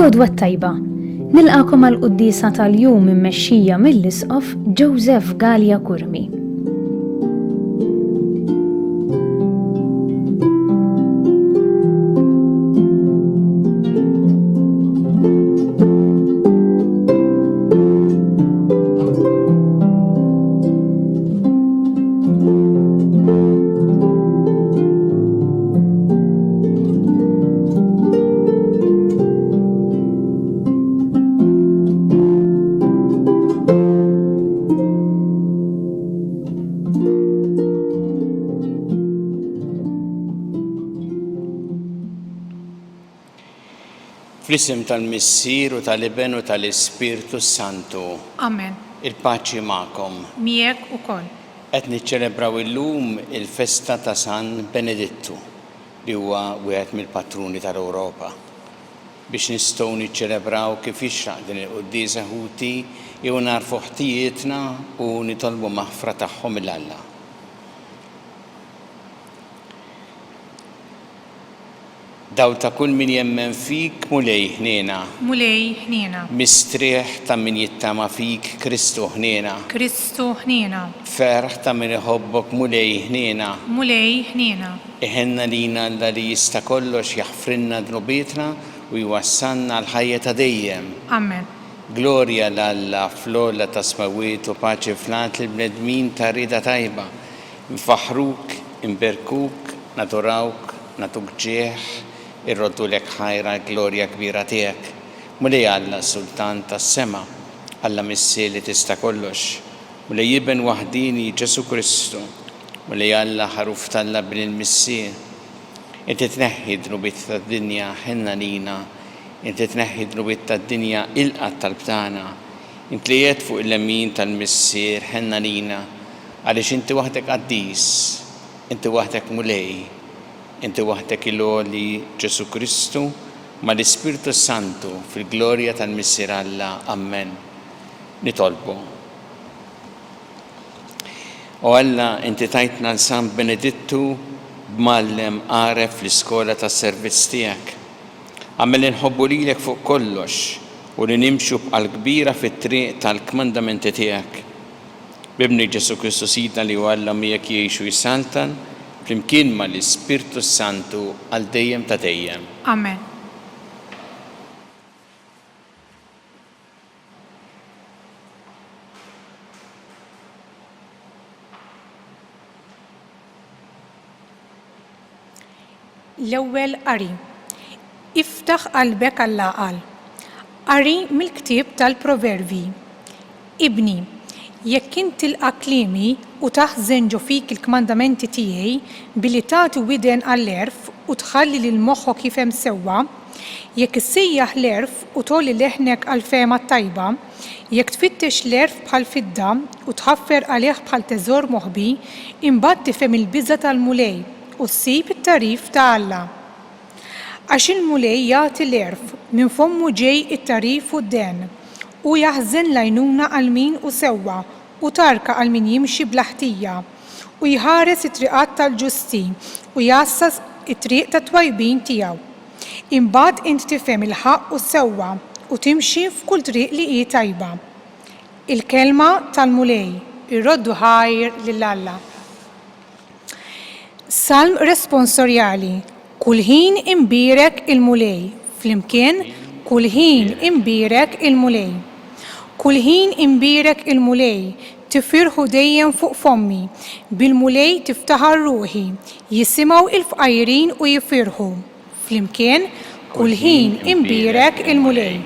L-għodwa tajba, nilqakom għal-quddisa tal-jum immexxija mill-Isqof Joseph Gallia Kurmi. Fl-isem tal-Missier u tal-Iben u tal-Ispirtu Santu. Amen. Il-paċi magħkom. Miegħek ukoll. Qed niċċelebraw illum il-festa ta' San Benedittu li huwa wieħed mill-patruni tal-Ewropa. Biex nistgħu niċċelebraw kif ixraq din il-quddiesa ħuti jew narfu ħtijietna u nitolbu maħfra tagħhom mill-Alla. Daw ta' kull min jemmen fik mulej ħniena. Mulej ħniena. Mistrieħ ta' min jittama fik Kristu ħniena. Kristu ħniena. Ferħ ta' min iħobbok mulej ħniena. Mulej ħniena. Iħenna lina alla li jista' kollox jaħfrinna dnubietna u jwassalna l-ħajja ta' dejjem. Amen. Glorja l-Alla fl-olla ta' smawiet u paċi flat l-bnedmin ta' rida tajba. Nfaħruk, imberkuk, naturawk, natuk ġieħ, irroddu lek ħajra glorja kbira tiegħek. Mulej Alla Sultan tas-sema, Alla Missi li tista' kollox. Mulej Iben waħdini Ġesu Kristu. Mulej Alla ħaruf tal-Alla bin il-Missier. Inti tneħħi dnubiet tad-dinja ħenna lina. Inti tneħħi dnubiet tad-dinja ilqat tal-btana. Inti li jed fuq il-lemin tal-Missier ħenna lina. Għaliex inti waħdek qaddis, inti waħdek mulej. Inti waħdek il-għoli Ġesu Kristu ma l-Ispirtu Santu fil-glorja tal-Missier Alla. Amen. Nitolbu. O Alla, inti tajtna l-San Benedittu b'mallem għaref fl-iskola tas-servizz tiegħek. Għamel inħobbu lilek fuq kollox u li nimxu b'qal kbira fit-triq tal-kmandamenti tiegħek. Bibni Ġesu Kristu Sidna li u Alla miegħek jgħixu jissaltan flimkien ma l-Ispirtu Santu għal dejjem ta' dejjem. Amen. L-ewwel qari. Iftaħ qalbek Alla qal. Qari mill-ktieb tal-Proverbi. Ibni, jekk inti tilqa' kliemi u taħżen ġo fik il-kmandamenti tiegħi billi tagħti widen għall-erf u tħalli lil moħħok jifhem sewwa, jekk issejjaħ l-erf u tolli leħnek għall-fehma tajba, jekk tfittex l-erf bħal fidda u tħaffer għalih bħal teżor moħbi, imbagħad tifhem il-biża' tal-mulej u ssib it-tarif ta' Alla. Għax il-mulej jagħti l-erf minn fommu ġej it-tarif u d-den u jaħżen l-għajnuna għal min u sewwa u tarka għal min jimxi bl-ħtija u jħares it-triqat tal-ġusti u jassas it-triq tat-twajbin tiegħu. Imbagħad int tifhem il-ħaqq u sewwa u timxi f'kull triq li hi tajba. Il-kelma tal-mulej irroddu ħajr lil Alla. Salm responsorjali. Kull ħin imbirek il-mulej. Flimkien kull ħin imbirek il-mulej. Kull ħin imbirek il-mulej, tifirħu dejjem fuq fommi, bil-mulej tiftaħar ruħi, jisimgħu il-fqajrin u jifirħu. Flimkien, kull ħin imbirek il-mulej.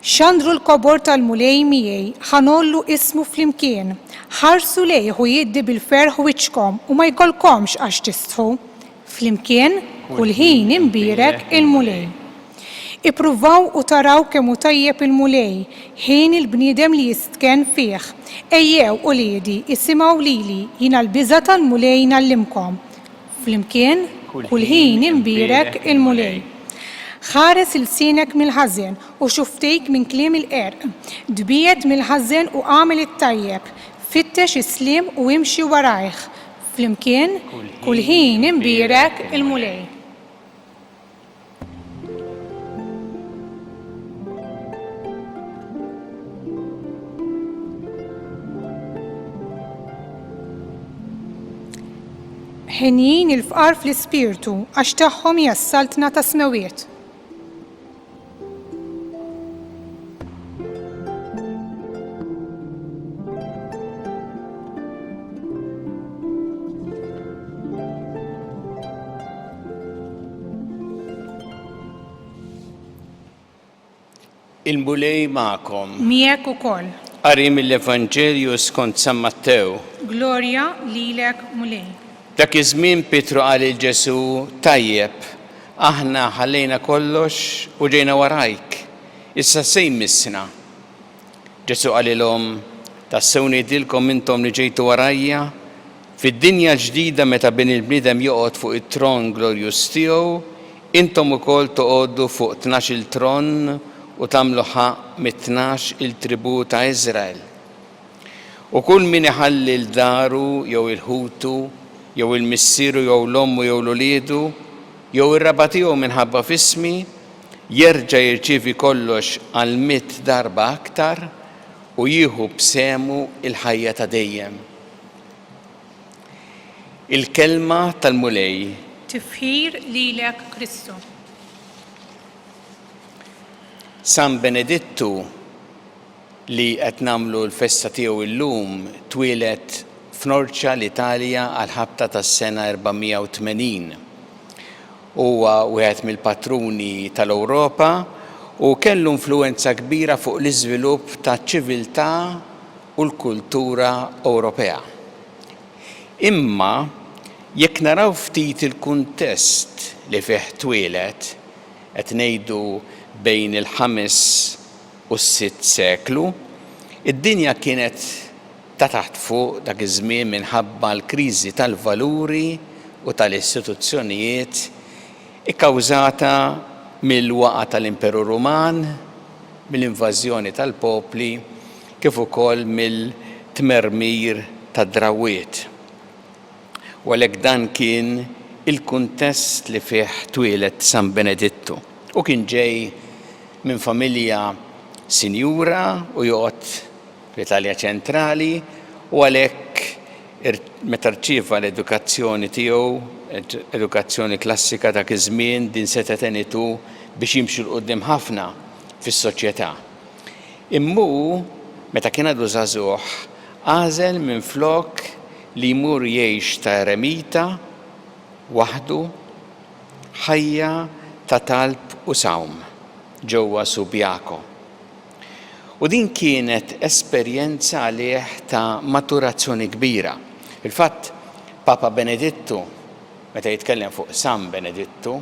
Xandru l-kobor tal-mulej miegħi, ħanollu ismu flimkien, ħarsu lejh u jiddi bil-ferħ wiċċkom u ma jkollkomx għax tistħu. Flimkien, kull ħin imbirek il-mulej. Ippruvaw u taraw kemm hu tajjeb il-mulej, ħin il-bniedem li jistken fih. Ejjew u liedi, issimgħu lili, jiena l-biża' tal-mulej nallimkom. Flimkien, kull ħin imbirek il-mulej. Ħares il-sinek mill-ħażen u xuftejk minn kliem il-qerq. Dbiet mill-ħażen u għamel it-tajjeb. Fittex islim u imxi warajh. Flimkien, kull ħin imbirek il-mulej. ħenjin il-fqar fl-ispirtu għax tagħhom hija s-saltna ta' smewiet. Il-mulej ma'kom. Miegħek ukoll. Qari mill-Evanġelju skont San Mattew. Glorja lilek mulej. Dak iż-żmien Pietru qal il-Ġesu tajjeb, aħna ħallejna kollox u ġejna warajk. Issa se jmissna. Ġesu qalilhom tassew ngħidilkom intom li ġejtu warajja fid-dinja l-ġdida meta bin il-bniedem joqgħod fuq it-tron glorjuż tiegħu, intom ukoll toqgħodu fuq 12 tron u tagħmlu ħaq mit-12 il-tribu ta' Iżrael. U kull min iħalli l-daru jew il-ħutu jew il-missieru jew l-ommu jew l-uliedu jew ir-raba tiegħu minħabba f'ismi jerġa' jirċievi kollox għal 100 darba aktar u jieħu b'semu il-ħajja ta' dejjem. Il-kelma tal-mulej. Tifħir lilek Kristu. San Benedittu li qed nagħmlu l-festa tiegħu illum twieled f'Norċa l-Italja għal ħabta tas-sena 480. Huwa wieħed mill-patruni tal-Ewropa u kellu influenza kbira fuq l-iżvilupp taċ-ċiviltà u l-kultura Ewropea. Imma jekk naraw ftit il-kuntest li fih twieled qed ngħidu bejn il-5 u s-6 seklu, id-dinja kienet ta' taħt fuq dak iż-żmien minħabba l-kriżi tal-valuri u tal-istituzzjonijiet ikkawżata mill-waqa tal-Imperu Ruman, mill-invażjoni tal-popli, kif ukoll mill-tmermir tad-drawwiet. U għalhekk dan kien il-kuntest li fih twieled San Benedittu. U kien ġej minn familja sinjura u joqgħod fl-Italja ċentrali u għalhekk meta rċieva l-edukazzjoni tiegħu, edukazzjoni klassika dak iż-żmien din seta' tenitu biex jimxu l-qudiem ħafna fis-soċjetà. Immu meta kien għadu żagħżugħ għażel minflok li jmur jgħix ta' eremita waħdu ħajja ta' talb u sawm ġewwa Subiaco. U din kienet esperjenza għalih ta' maturazzjoni kbira. Il-fatt Papa Benedittu, meta jitkellem fuq San Benedittu,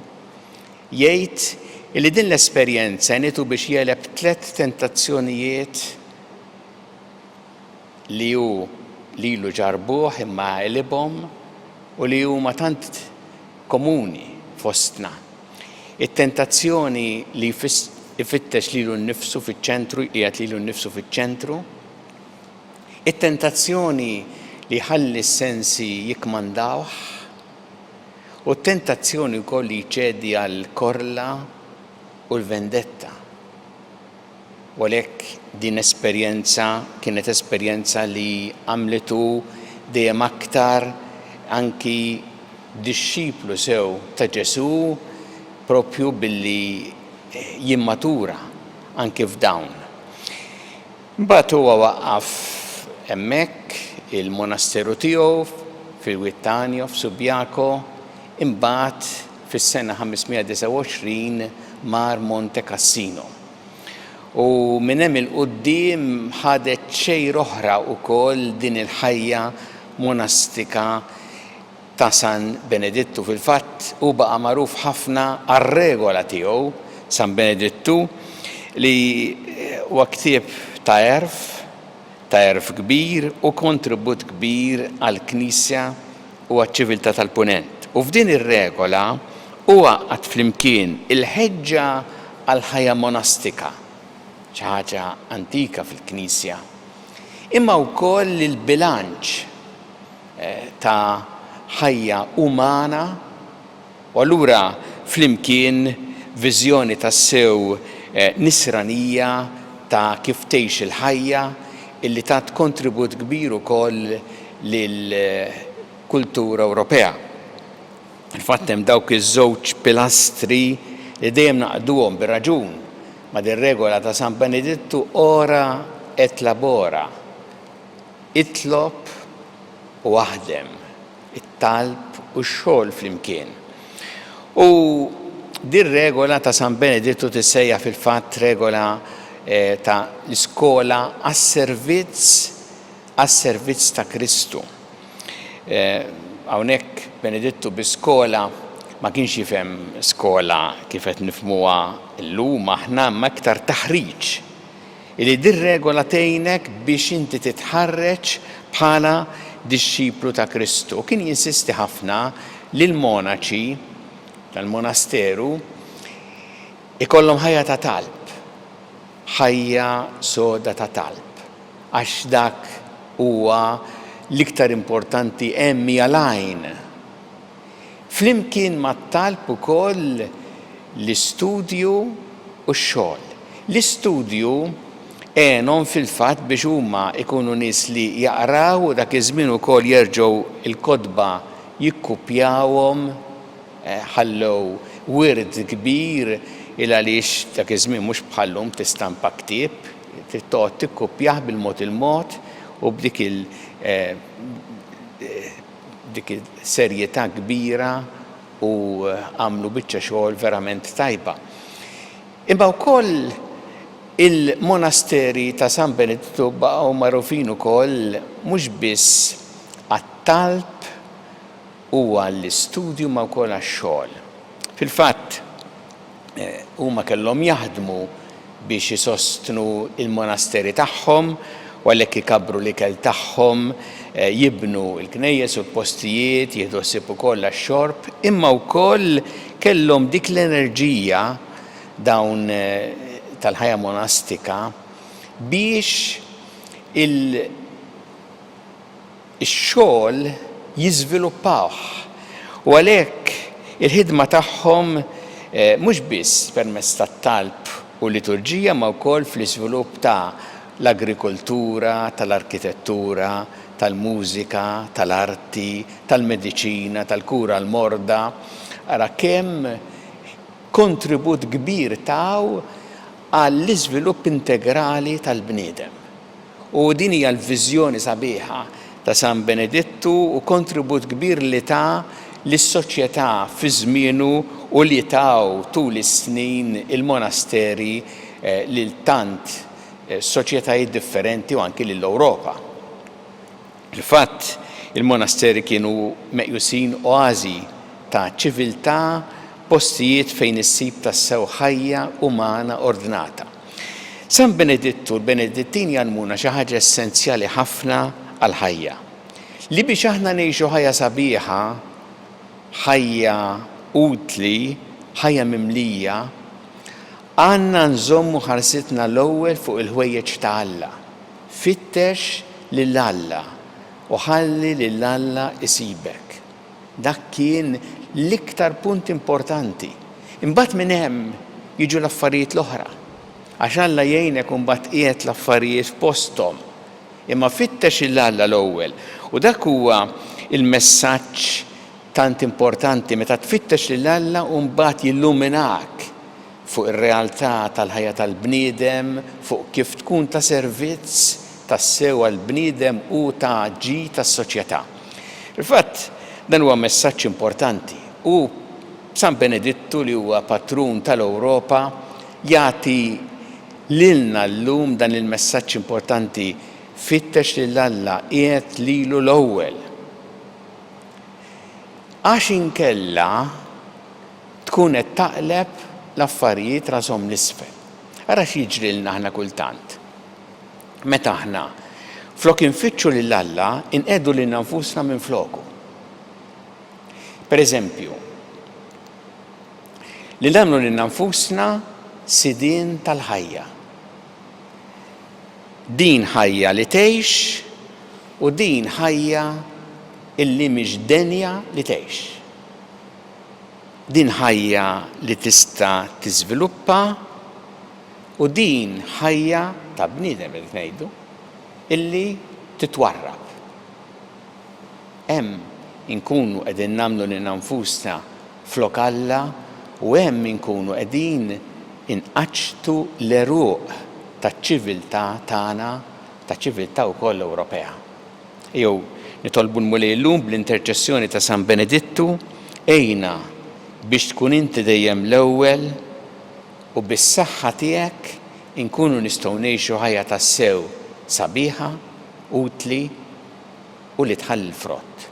jgħid li din l-esperjenza għenitu biex jeleb 3 tentazzjonijiet li hu lilu ġarbuh imma għelibhom u li huma tant komuni fostna. It-tentazzjoni li ifittex lilu nnifsu fiċ-ċentru, qiegħed lilu nnifsu fiċ-ċentru. It-tentazzjoni li ħalli s-sensi jikmandawh. U t-tentazzjoni wkoll li jċedi għall-korla u l-vendetta. U għalhekk din kienet esperjenza li għamletu dejjem aktar anki dixxiplu sew ta' Ġesu propju billi jimmatura anke f'dawn. Mbagħad huwa waqqaf hemmhekk il-monasteru tiegħu fil-Wittanio f'Subiaco, imbagħad fis-sena 529 mar Monte Cassino. U minn hemm il-quddiem ħadet xejn oħra wkoll din il-ħajja monastika ta' San Benedittu. Fil-fatt u baqa' magħruf ħafna għar-regola tiegħu San Benedittu li huwa ktieb ta' erf kbir u kontribut kbir għall-Knisja u għaċ-ċiviltà tal-Punent. U f'din ir-regola huwa qatt flimkien il-ħeġġa għal ħajja monastika, xi ħaġa antika fil-Knisja, imma wkoll il-bilanċ ta' ħajja umana u allura flimkien viżjoni tas-sew nisranija ta' kif tgħix il-ħajja illi tat kontribut kbir ukoll lill-kultura Ewropea. Il-fatt hemm dawk iż-żewġ pilastri li dejjem naqduhom bir-raġun ma' din regola ta' San Benedittu ora et labora. Itlob u waħdem, it-talb u x-xogħol flimkien. U din regola ta' San Benedittu tissejja fil-fatt regola ta' l-iskola għas-servizz ta' Kristu. Hawnhekk Benedittu bi-skola ma kienx jifhem skola kif qed nifhmuha llum aħna ma iktar taħriġ. Li din regola tgħinek biex inti titħarreġ bħala dixxiplu ta' Kristu. Kien jinsisti ħafna li l-monaċi tal-monasteru ikollhom ħajja ta' talb, ħajja soda ta' talb, għax dak huwa l-iktar importanti hemm hija l-għajn. Flimkien mat-talb ukoll l-istudju u x-xogħol. L-istudju għenhom fil-fatt biex huma ikunu nies li jaqraw dak iż-żmien ukoll jerġgħu il-kotba jikkupjawhom, ħallew wird kbir il għaliex dak iż-żmien mhux bħallhom tistampa ktieb, trid toqgħod tikkupjah bil-mod il-mod u b'dik dik serjetà kbira u għamlu biċċa xogħol verament tajba. Imma wkoll il-monasteri ta' San Benedittu baqgħu magħrufin ukoll mhux biss għat-talb u għall-istudju ma wkoll għax-xogħol. Fil-fatt huma kellhom jaħdmu biex isostnu il-monasteri tagħhom u għalhekk ikabbru l-ikel tagħhom, jibnu l-knejjes u l-postijiet, jieħdu ħsieb ukoll għax-xorb, imma wkoll kellhom dik l-enerġija dawn tal-ħajja monastika biex il-xogħol jiżviluppawh. U għalhekk il-ħidma tagħhom mhux biss permezz tat-talb u liturġija ma wkoll fl-iżvilupp ta' l-agrikoltura, tal-arkitettura, tal-mużika, tal-arti, tal-mediċina, tal-kura l-morda. Ara kemm kontribut kbir taw għall-iżvilupp integrali tal-bniedem. U din hija l-viżjoni sabiħa ta' San Benedittu u kontribut kbir li ta' lis-soċjetà fi żmienu u li taw tul is-snin il-monasteri lil tant soċjetajiet differenti u anki lill-Ewropa. Il-fatt il-monasteri kienu meqjusin oażi ta' ċiviltà, postijiet fejn issib tassew ħajja umana ordnata. San Benedittu, l-Benedettini għalmuna xi ħaġa essenzjali ħafna għal-ħajja. Li biex aħna ngħixu ħajja sabiħa, ħajja utli, ħajja mimlija, għandna nżommu ħarsitna l-ewwel fuq il-ħwejjeġ ta' Alla. Fittex lil Alla u ħalli lil Alla isibek. Dak kien l-iktar punt importanti. Imbagħad minn hemm jiġu l-affarijiet l-oħra. Għax Alla jgħinek u mbagħad qiegħed l-affarijiet f'posthom. Imma fittex lil Alla l-ewwel. U dak huwa il-messaġġ tant importanti meta tfittex lil Alla u mbagħad jilluminak fuq ir-realtà tal-ħajja tal-bniedem, fuq kif tkun ta' servizz tas-sew għall-bniedem u ta' ġi tas-soċjetà. Il-fatt dan huwa messaġġ importanti u San Benedittu li huwa patrun tal-Ewropa jagħti lilna llum dan il-messaġġ importanti fittex lil Alla qiegħed lilu l-ewwel. Għax inkella tkun qed taqleb l-affarijiet rashom l-isfel. Ara x'jiġri lna aħna kultant. Meta aħna flok infittxu lil Alla inqegħdu lil nfusna minn floku. Pereżempju, li nagħmlu lil nfusna sidien tal-ħajja. Din ħajja li tgħix u din ħajja illi mhix denja li tgħix. Din ħajja li tista' tiżviluppa u din ħajja ta' bniedem li ngħidu illi titwarrab. Hemm inkunu qegħdin nagħmlu lil anfusna flok Alla u hemm inkunu qegħdin inqaċtu l-eruq taċ-ċiviltà tagħna, taċ-ċiviltà wkoll Ewropea. Jew nitolbu l-mulej llum bl-interċessjoni ta' San Benedittu ejna biex tkun inti dejjem l-ewwel u bis-saħħa tiegħek inkunu nistgħu ngħixu ħajja tas-sew sabiħa, utli u li tħalli l-frott.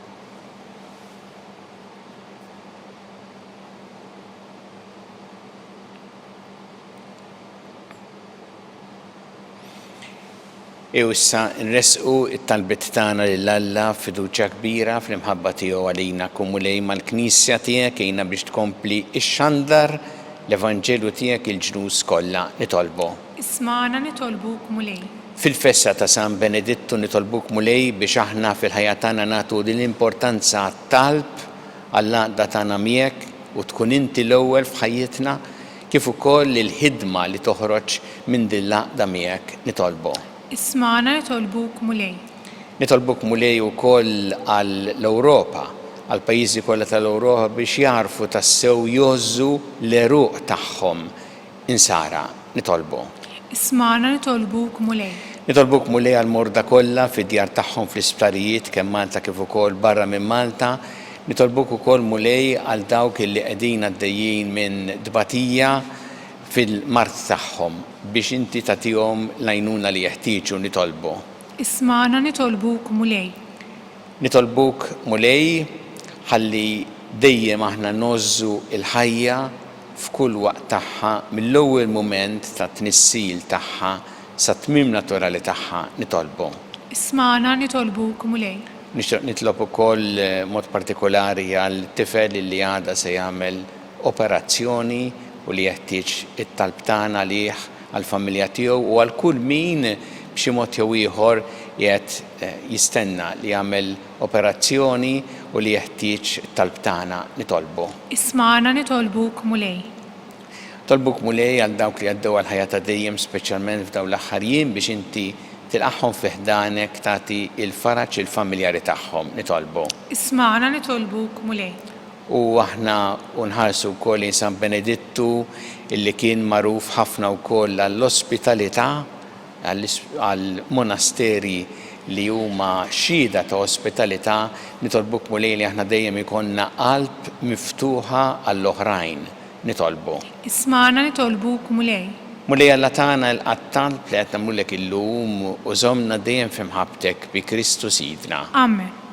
Issa nresqu it-talbit tagħna lil Alla fiduċja kbira fl-imħabba tiegħu għalina kumulej mal-Knisja tiegħek ejna biex tkompli ix-xandar l-Evanġelju tiegħek il-ġnus kollha nitolbu. Ismana nitolbuk mulej. Fil-festa ta' San Benedittu nitolbuk mulej biex aħna fil-ħajja tagħna nagħtu din l-importanza għat-talb għall-għaqda tagħna miegħek u tkun inti l-ewwel f'ħajjitna kif ukoll il-ħidma li toħroġ minn din l-għaqda miegħek nitolbu. Ismana nitolbuk mulej. Nitolbuk mulej ukoll għall-Ewropa, għall-pajjiżi kollha tal-Ewropa biex jarfu tassew jożżu l-eruq tagħhom insara nitolbu. Ismana nitolbuk mulej. Nitolbuk mulej għall-morda kollha fid-djar tagħhom fl-isptarijiet kemm Malta kif ukoll barra minn Malta. Nitolbuk ukoll mulej għal dawk li qegħdin għaddejjin minn dbatija fil-mart tagħhom biex inti tagħtihom l-għajnuna li jeħtieġu nitolbu. Ismana nitolbuk mulej. Nitolbuk mulej ħalli dejjem aħna nożżu l-ħajja f'kull waqt tagħha mill-ewwel mument ta' tnissil tagħha sa tmiem naturali tagħha nitolbu. Ismana nitolbuk mulej. Nixtieq nitlob ukoll mod partikolari għal tifel li għada se jagħmel operazzjoni u li jeħtieġ it-talb tagħna għalih għall-familja tiegħu u għal kull min b'xi mod jew ieħor qiegħed jistenna li jagħmel operazzjoni u li jeħtieġ it-talb tagħna nitolbu. Ismana nitolbuk mulej. Tolbuk mulej għal dawk li għaddew għal ħajja ta' dejjem speċjalment f'dawn l-aħħar jiem biex inti tilqaħħom fi ħdanek tagħti il-faraġ il-familjari tagħhom nitolbu. Ismana nitolbuk mulej. U aħna nħarsu wkoll San Benedittu illi kien magħruf ħafna wkoll għall-ospitalità għall-monasteri li huma xhieda ta' ospitalità nitolbuk mulej li aħna dejjem ikollna qalb miftuħa għall-oħrajn nitolbu. Ismana nitolbuk mulej. Mulej Alla tagħna l-qattal li qed nagħmlulek illum u żommna dejjem f'imħabbtek bi Kristu Sidna. Amen.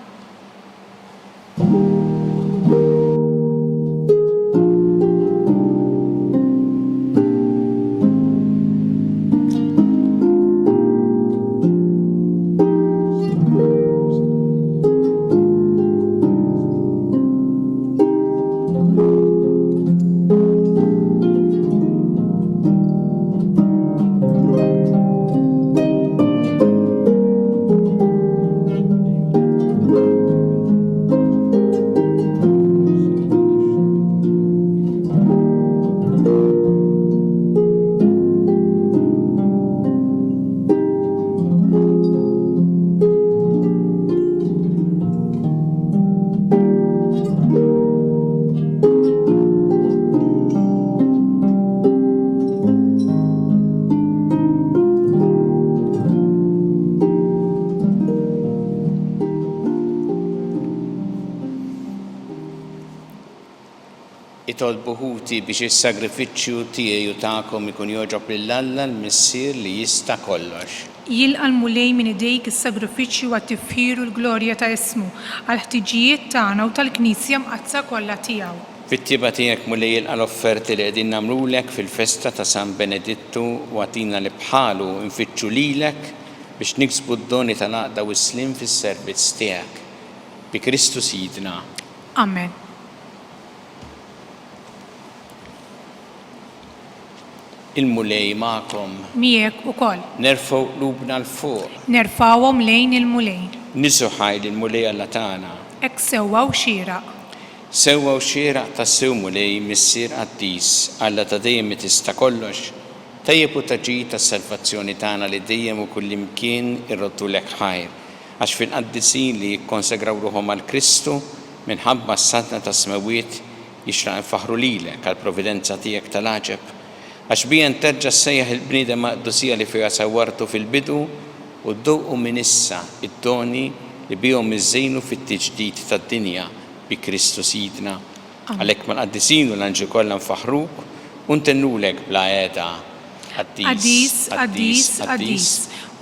Itolbu ħuti biex is-sagrifiċċju tiegħi u tagħkom ikun jogħġob lil Alla l-Missier li jista' kollox. Jilqa' l-mulej minn idejk is-sagrifiċċju għat-tifħir u l-glorja ta' ismu għall-ħtiġijiet tagħna u tal-Knisja mqazza kollha tiegħu. Fit-tieba tiegħek mulej jilqa' l-offerti li qegħdin nagħmlulek fil-festa ta' San Benedittu u għatina li bħalu nfittxu lilek biex niksbu d-doni tal-għaqda u s-slim fis-servizz tiegħek. Bi Kristu Sidna. Amen. Il-mulej magħkom. Miegħek ukoll. Nerfgħu qlubna l fuq. Nerfawhom lejn il-mulej. Niżu ħajl il-mulej Alla tagħna. Hekk sewwa u xieraq. Sewwa u xieraq tas-sew mulej missier qaddis Alla ta' dejjem tista' kollox. Tajjeb u taġid tas-salvazzjoni tagħna li dejjem u kullimkien irroddulek ħajr. Għax fil-qaddisin li jikkonsegraw ruħhom għal Kristu minħabba s-satna ta' smawiet jixraq nfaħru lilek għall-providenza tiegħek tal-aġeb. Għax bijen terġa' ssejjaħ il-bniedem maqdusija li fiha sawwartu fil-bidu u dduqu minn issa id-doni li bihom iżżejnu fit-tiġdid tad-dinja bi Kristu Sidna. Għalhekk mal-qaddisin u l-anġi kollha nfaħruk u ntennulek bla għeda. Qaddis,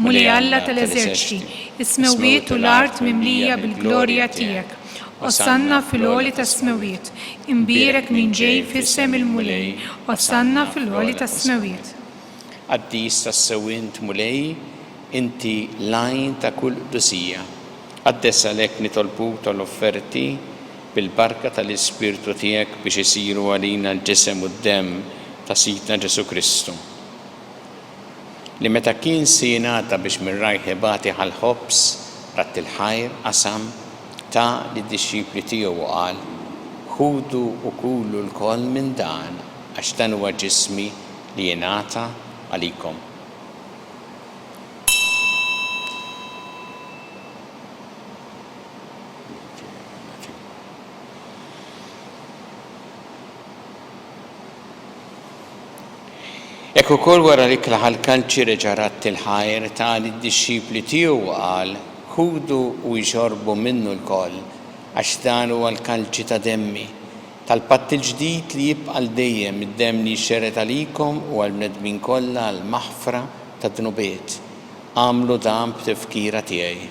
mulej Alla tal-eżerċiti, is-smawiet u l-art mimlija bil-glorja tiegħek. Osanna fil-għoli tas-smawiet, imbierek min ġej fis-sem il-mulej, osanna fil-għoli tas-smawiet. Qaddis tas-sewwint mulej, inti lajn ta' kull qdusija. Qaddes għalhekk nitolbuk tal-offerti bil-barka tal-Ispirtu tiegħek biex isiru għalina l-ġisem u d-demm ta' Sidna Ġesu Kristu. Li meta kien jingħata biex mir-rajħ ibati ħal-ħobs rat il-ħajr qasam ta' lid-dixxipli tiegħu qal: ħudu u kulu l-koll minn dan għax dan huwa ġismi li jingħata għalikom. Ekku kol wara li klaħal kanċi reġarat il-ħajr ta' lid-dixxipli tiegħu qal: ħudu u jxorbu minnu l-koll għax dan huwa l-kalċi ta' demmi tal-patt il-ġdid li jibqa' l-dejjem id-demm li jxerret għalikom u għall-bnedmin kollha għall-maħfra ta' dnubiet. Għamlu dan b'tifkira tiegħi.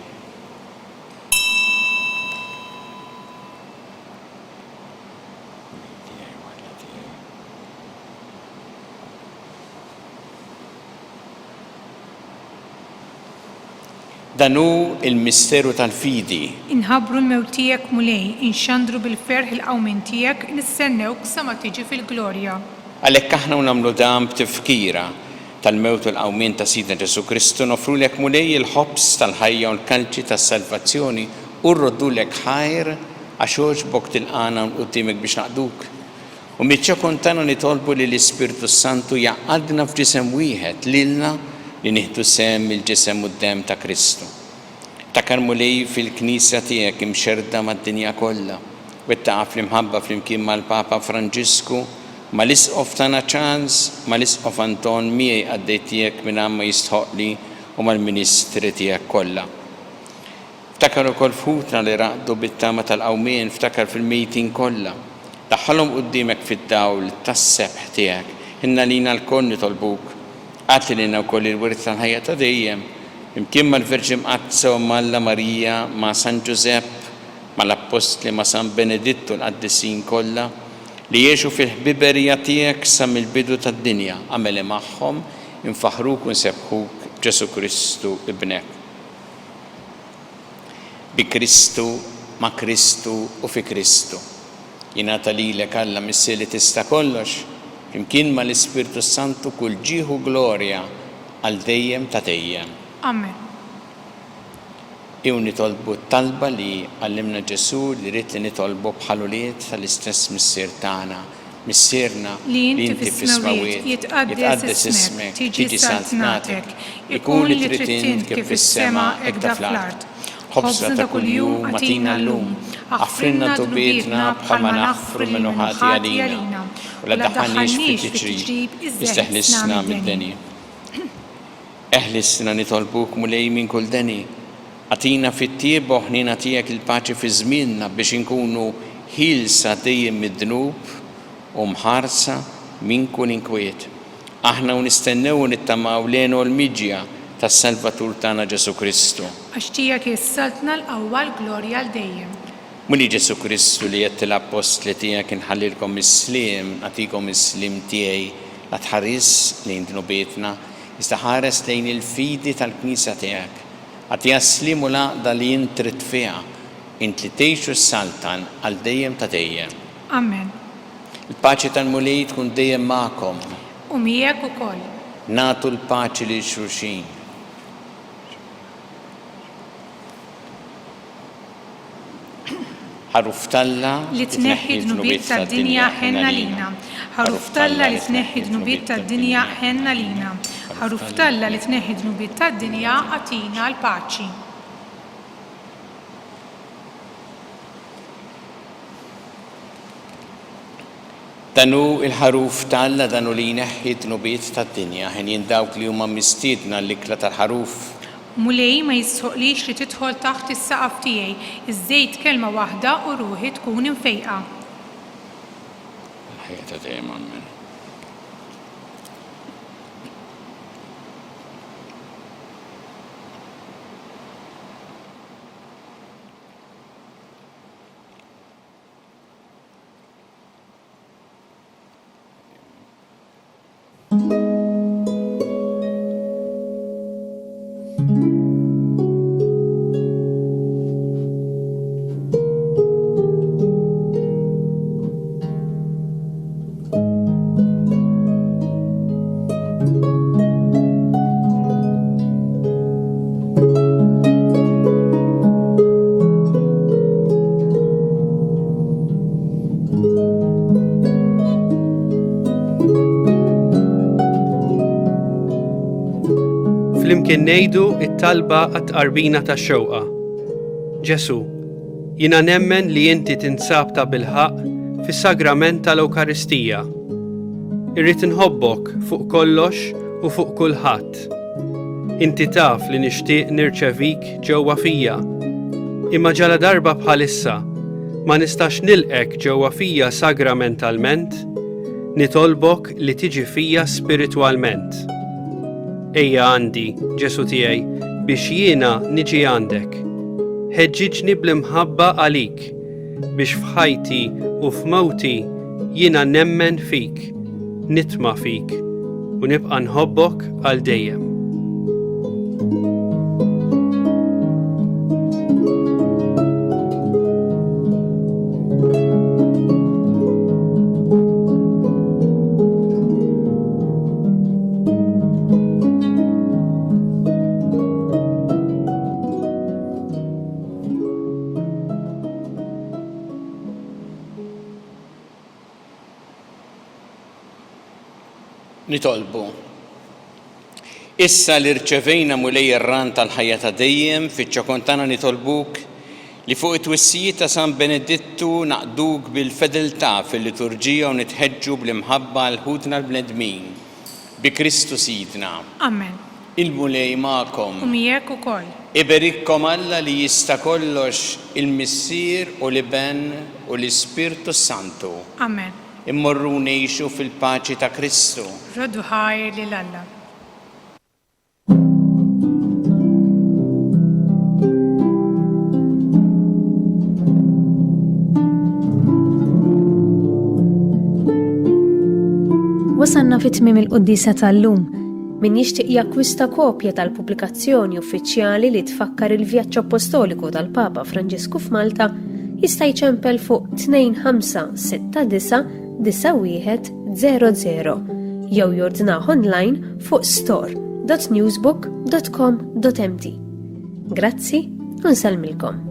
Dan hu il-misteru tal-fidi. Inħabbru l-mewt tiegħek mulej, inxandru bil-ferħ il-qawmin tiegħek, nistennewk sa ma tiġi fil-glorja. Għalhekk aħna nagħmlu dan b'tifkira tal-mewt u l-qawmin ta' Sidna Ġesu Kristu nofrulek mulej il-ħobs tal-ħajja u l-kalċi tas-salvazzjoni u rroddulek ħajr għax għoġbok tilqana quddiemek biex naqduk. U miċċa tagħna nitolbu li l-Ispirtu Santu jaqgħadna f'ġisem wieħed lilna li nieħdu sem il-ġisem u d-demm ta' Kristu. Takar mulej fil-Knisja tiegħek imxerda mad-dinja kollha, wettaqa fl-imħabba flimkien mal-Papa Franġisku, mal-Isqof tagħna Charles, mal-Isqof Anton miegħi għaddej tiegħek minn ma jistħoqli u mal-Ministri tiegħek kollha. Ftakar ukoll futna li raqdu bit-tama tal-qawmien, ftakar fil-mejtin kollha. Daħħalhom quddiemek fid-dawl tas-sebħ tiegħek. Inna lina l-koll nitolbuk. Għatli lina wkoll il-wirt tal-ħajja ta' dejjem, imkien mal-Verġin Qazza u Malla Marija, ma' San Giuseppe, mal-Apostli, ma' San Benedittu l-qaddisin kollha, li jgħixu fil-ħbiberija tiegħek sa mill-bidu tad-dinja, għameli magħhom, infaħruk u nsebħuk Ġesu Kristu ibnek. Bi Kristu, ma' Kristu u fi Kristu. Jingħata lilek Alla missi li tista' kollox, imkien ma l-Ispirtu Santu kull ġieħu glorja għal dejjem ta' dejjem. Amen. Iw nitolbu t-talba li għallimna Ġesu li rrid li nitolbu bħal-ulied tal-istess missier tagħna, missierna li inti fis-smawiet jitqaddes ismek, tiġi saltnatek, ikun li trid int kif fis-sema hekk da fl-art. Ħobżna ta' kuljum atina llum, aħfrinna tubietna bħalma naħfru minnu ħati għalina, u la daħħalniex fit-tiġrib, isteħlisna mid-deni. Eħlisna nitolbuk mulej minn kull deni, għatina fit-tieb u ħnina tiegħek il-paċi fi żmienna biex inkunu ħilsa dejjem mid-dnub u mħarsa minn kull inkwiet. Aħna u nistennew nittamaw lejn l-miġja tas-Salvatur tagħna Ġesu Kristu. Għax tiegħek issaltna l-qawwa l-glorja għal dejjem. Muli Ġesu Kristu li qed l-apostli tiegħek inħallilkom is-sliem, nagħtikom is-sliem tiegħi la tħares lejn dnubietna, iżda ħares lejn il-fidi tal-Knisja tiegħek. Għatiha s-sliem u l-għaqda li int trid fiha, int li tgħixu s-saltan għal dejjem ta' dejjem. Amen. Il-paċi tal-mulej tkun dejjem magħkom. U miegħek ukoll. Nagħtu l-paċi lil xulxin. ħaruf talla li tneħħi dnubiet tad-dinja ħenna lina. Ħaruf talla li tneħħi dnubiet tad-dinja ħenna lina. Ħaruf talla li tneħħi dnubiet tad-dinja għatina l-paċi. Danu il-ħaruf tal-Alla danu li jneħħi t-nubiet tad-dinja, ħin dawk li huma mistiedna l-ikla tal-ħaruf. Mulej ma jisħoqlix li tidħol taħt is-saqaf tiegħi, iż-żejt kelma waħda u ruħi tkun infejqa. Il-ħajja ta' dejjem Amen. Flimkien ngħidu t-talba għat-tqarbina tax-xewqa. Ġesu, jiena nemmen li inti tinsab ta' bilħaq fis-sagrament tal-Ewkaristija. Irrid inħobbok fuq kollox u fuq kulħadd. Inti taf li nixtieq nirċevik ġewwa fija, imma ġala darba bħalissa ma nistax nilqek ġewwa fija sagramentalment, nitolbok li tiġi fija spiritwalment. Ejja għandi, Ġesu tiegħi, biex jiena niġi għandek. Ħeġġiġni bl-imħabba għalik, biex f'ħajti u f'mewti jiena nemmen fik, nitma' fik, u nibqa' nħobbok għal dejjem. Nitolbu. Issa li rċevejna mulej ir-ran tal-ħajja ta' dejjem fiċ-ċokon tagħna nitolbuk li fuq it-twissijiet ta' San Benedittu naqduk bil-fedeltà fil-liturġija u nitħeġġu bl-imħabba l ħudna l-bnedmin bi Kristu Sidna. Amen. Il-mulej magħkom. U miegħek ukoll. Iberikkom Alla li jista' kollox il-Missier u l-Iben u l-Ispirtu Santu. Amen. Immorru ngħixu fil-paċi ta' Kristu. Roddu ħajr lil Alla. Wasanna fit-tmiem il-quddisa tal-lum. Min jixtieq jakkwista kopja tal-pubblikazzjoni uffiċjali li tfakkar il-vjaġġ apostoliku tal-Papa Franġisku f'Malta jista' jċempel fuq 2569 9100 jew jordnaħ online fuq store.newsbook.com.mt. Grazzi u nsalmilkom.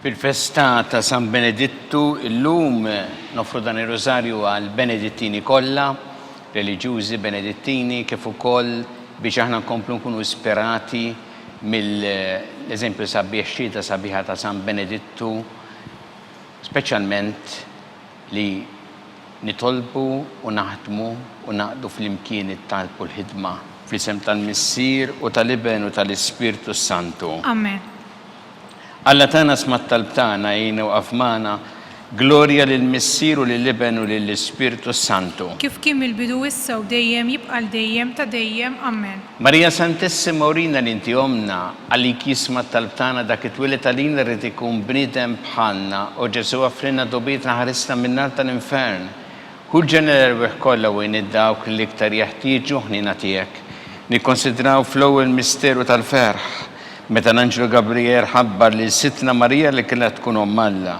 Fil-festa ta' San Benedittu illum nofru dan ir-rożarju għal Benedettini kollha, reliġjużi Benedettini kif ukoll biex aħna nkomplu nkunu ispirati mill-eżempju sabiħ xhieda sabiħa ta' San Benedittu, speċjalment li nitolbu u naħdmu u naqdu fl-imkien it-talbu l-ħidma fl-isem tal-Missier u tal-Iben u tal-Ispirtu Santu. Amen. Alla tagħna sma' t-talb tagħna jgħinna waqaf magħna Gloria lill-Missier u lill-Iben u lill-Ispiritu Santu. Kif kien mill-bidu issa u dejjem jibqa' dejjem ta' dejjem. Amen. Marija Santissima urina li inti omna għalik jisma talbtana dak it-twilet għalina rrid ikun bniedem bħalna u Ġesu għafrinna dobietna ħarisna min-nar tal-infern. Hu l-ġener erweħ kollha wejn id-dawk li iktar jeħtieġu ħnina tiegħek. Nikkonsidraw fl-ewwel misteru tal-ferħ meta l-Anġlu Gabriel ħabbar li sitna Marija li kellha tkun omm Alla.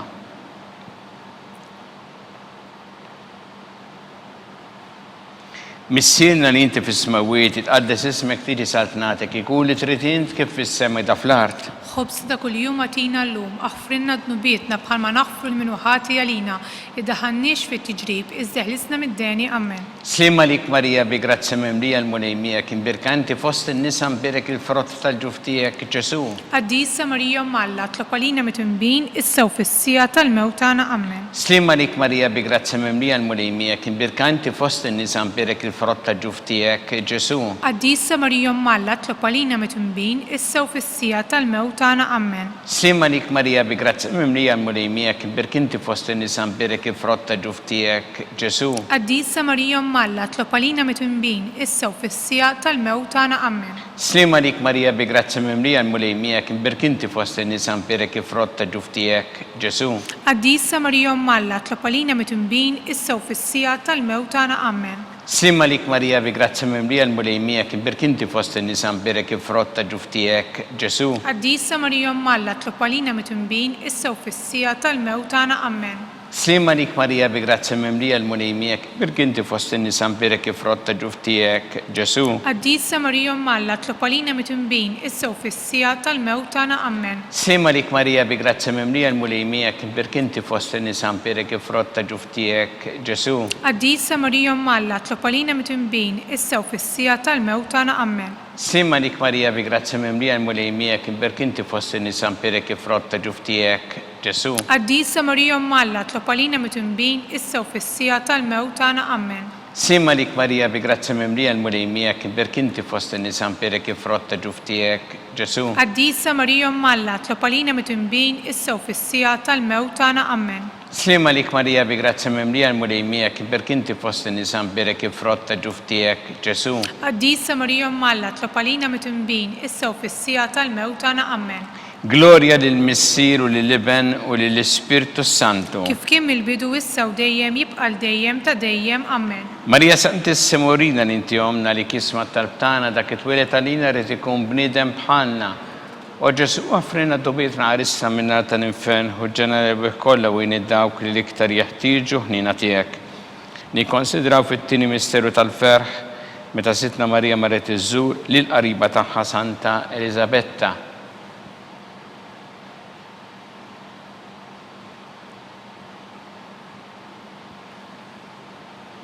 Missierna li inti fis-smawiet itqaddes ismek tiġi saltnatek ikun li trid int kif fis-sema da fl-art. Ħobs ta' kuljum għatina llum, aħfrinna dnubietna bħalma naħfru l-minuħati għalina, iddaħannix fit-tiġrib, iżdeħlisna mid-deni. Amen. Slima lik Marija bi grazzi mimlija l-munejmija kien birkanti fost in-nisa mbirek il-frott tal-ġuf tiegħek Ġesu. Qaddisa Marija Malla, tlob għalina mitwinbin, issa u fis-sija tal-mewt tagħna. Amen. Slima lik Marija bi grazzi mimlija l-munejmija kien birkanti fost in-nisa mbirek il-frott tal-ġuf tiegħek Ġesu. Qaddisa Marija Malla, tlob għalina mitwinbin, issa u fis-sija tal-mewt tagħna. Amen. Slima lik Marija bi grazzi mimlija l-munejmija kien birkanti fost in-nisa mbirek il-frott tal-ġuf tiegħek Ġesu. Qaddisa Marija Malla, tlob għalina mitwinbin, issa u fis-sija tal-mewt tagħna. Amen. Slima lik Marija bi grazzi mimlija l-munejmija kien birkanti fost in-nisa mbirek il-frott tal-ġuf tiegħek Ġesu. Qaddisa Marija Malla, tlob għalina mitwinbin, issa u fis-sija tal-mewt tagħna. Amen. Slima lik Marija bi grazzi mimlija l-mulejmija kien birkinti fost in-nisa mbirek il-frott tal-ġuf tiegħek Ġesu. Qaddisa Marija Malla, tlob għalina mitwinbin, issa u fis-sija tal-mewt tagħna. Amen. Slima lik Marija bi grazzi mimlija l-mulejmija kien birkinti fost in-nisa mbirek il-frott tal-ġuf tiegħek Ġesu. Qaddisa Marija Malla, tlob għalina mitwinbin, issa u fis-sija tal-mewt tagħna. Amen. Slima lik Marija bi grazzi mimlija l-mulejmija kien birkinti fost in-nisa mbirek il-frott tal-ġuf tiegħek Ġesu. Qaddisa Marija Malla, tlob għalina mitwinbin, issa u fis-sija tal-mewt tagħna. Amen. Slima lik Marija bi grazzi mimlija l-mulejmija kien birkinti fost in-nisa mbirek il-frott tal-ġuf tiegħek Ġesu. Qaddisa Marija Malla, tlob għalina mitwinbin, issa u fis-sija tal-mewt tagħna. Amen. Slima lik Marija bi grazzi mimlija l-mulejmija kien birkinti fost in-nisa mbirek il-frott tal-ġuf tiegħek Ġesu. Qaddisa Marija Malla, tlob għalina mitwinbin, issa u fis-sija tal-mewt tagħna. Amen. Slima lik Marija bi grazzi mimlija l-mulejmija kien birkinti fost in-nisa mbirek il-frott tal-ġuf tiegħek Ġesu. Qaddisa Marija Malla, tlob għalina mitwinbin, issa u fis-sija tal-mewt tagħna. Amen. Gloria lill-Missier u lill-Iben u lill-Ispiritu Santu. Kif kien mill-bidu issa u dejjem jibqa' dejjem ta' dejjem. Amen. Marija Santissima urina li inti omna li kisma talbtana dak it-twilet għalina rrid ikun bniedem bħalna. U Ġesu għafrina dobietna ħarisna min-nar tal-infern u ġener erweħ kollha wejn id-dawk li l-iktar jeħtieġu ħnina tiegħek. Nikkonsidraw fit-tieni misteru tal-ferħ meta sitna Marija marret iżżur lil qariba tagħha Santa Elisabetta.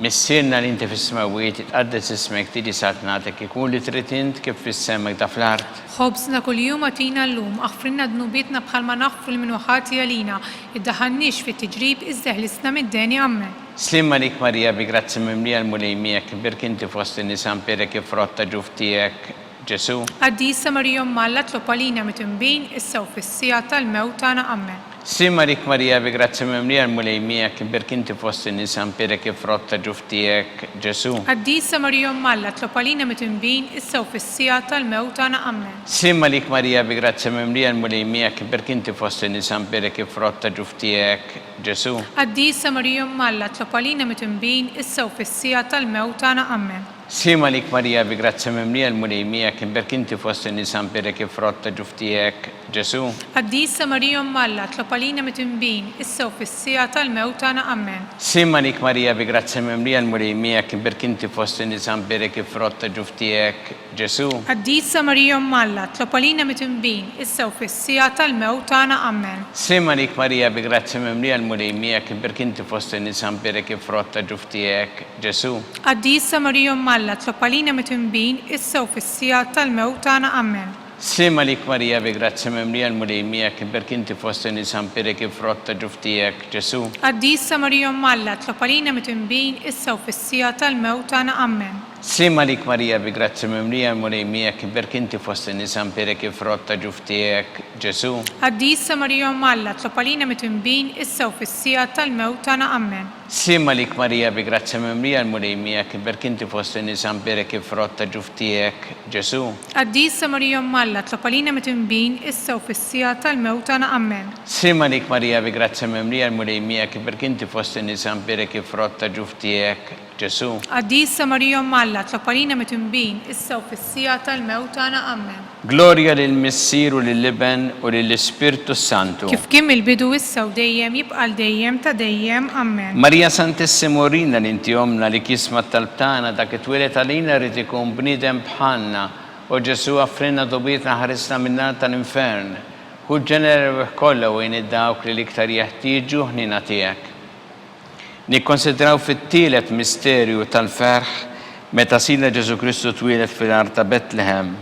Missierna li inti fis-smawiet itqaddes ismek tiġi saltnatek ikun li trid int kif fis-semek da fl-art. Ħobsna kuljum għatina llum, aħfrinna dnubietna bħalma naħfru l-minuħati għalina, iddaħannix fit-tiġrib, iżdeħlisna mid-deni. Amen. Slima lik Marija bi grazzi mimlija l-mulejmija kien birkinti fost in-nisa mbirek il-frott tal-ġuf tiegħek Ġesu. Qaddisa Marija Malla, tlob għalina mitwinbin, issa u fis-sija tal-mewt tagħna. Amen. Slima lik Marija bi grazzi mimlija l-mulejmija kien birkinti fost in-nisa mbirek il-frott tal-ġuf tiegħek Ġesu. Qaddisa Marija Malla, tlob għalina mitwinbin, issa u fis-sija tal-mewt tagħna. Amen. Slima lik Marija bi grazzi mimlija l-mulejmija kien birkinti fost in-nisa mbirek il-frott tal-ġuf tiegħek Ġesu. Qaddisa Marija Malla, tlob għalina mitwinbin, issa u fis-sija tal-mewt tagħna. Amen. Slima lik Marija bi grazzi mimlija l-mulejmija kien birkinti fost in-nisa mbirek il-frott tal-ġuf tiegħek Ġesu. Qaddisa Marija Malla, tlob għalina mitwinbin, issa u fis-sija tal-mewt tagħna. Amen. Slima lik Marija bi grazzi mimlija l-mulejmija kien birkinti fost in-nisa mbirek il-frott tal-ġuf tiegħek Ġesu. Qaddisa Marija Malla, tlob għalina mitwinbin, issa u fis-sija tal-mewt tagħna. Amen. Slima lik Marija bi grazzi mimlija l-mulejmija kien birkinti fost in-nisa mbirek il-frott tal-ġuf tiegħek Ġesu. Qaddisa Marija Malla, tlob għalina mitwinbin, issa u fis-sija tal-mewt tagħna. Amen. Slima lik Marija bi grazzi mimlija l-mulejmija kien birkinti fost in-nisa mbirek il-frott tal-ġuf tiegħek Ġesu. Qaddisa Marija Malla, tlob għalina mitwinbin, issa u fis-sija tal-mewt tagħna. Amen. Slima lik Marija bi grazzi mimlija l-mulejmija kien birkinti fost in-nisa mbirek il-frott tal-ġuf tiegħek Ġesu. Qaddisa Marija Alla, tlob għalina mit-tinbin issa u fis-sija tal-mewt tagħna. Amen. Slima lik Marija bi grazia memlija l-mulej miegħek, berkinti fost in-nisa mberek ifrotta ġuftijek, Ġesu. Qaddisa Marija Alla, tlob għalina mit-tinbin issa u fis-sija tal-mewt tagħna. Amen. Slima lik Marija bi grazia memlija l-mulej miegħek, berkinti fost in-nisa mberek ifrotta ġuftijek, Ġesu. Qaddisa Marija Alla, tlob għalina mit-tinbin issa u fis-sija tal-mewt tagħna. Amen. Gloria lill-Missier u lill-Liben u lill-Ispirtu Santu. Kif kien il-bidu issa u dejjem jibqa' dejjem ta' dejjem. Amen. Marija Santissimo Rina li inti omna li kisma talbtana dak it-twilet għalina rrid ikun bniedem bħalna u Ġesu għaffrinna dobietna ħarisna min-nar tal-infern. Hu ġenera kollha wejn id-dawk li l-iktar jeħtieġu ħnina tiegħek. Nikkonsidraw fit-tielet misterju tal-ferħ meta sina Ġesu Kristu twilet fil-art ta' Betlehem.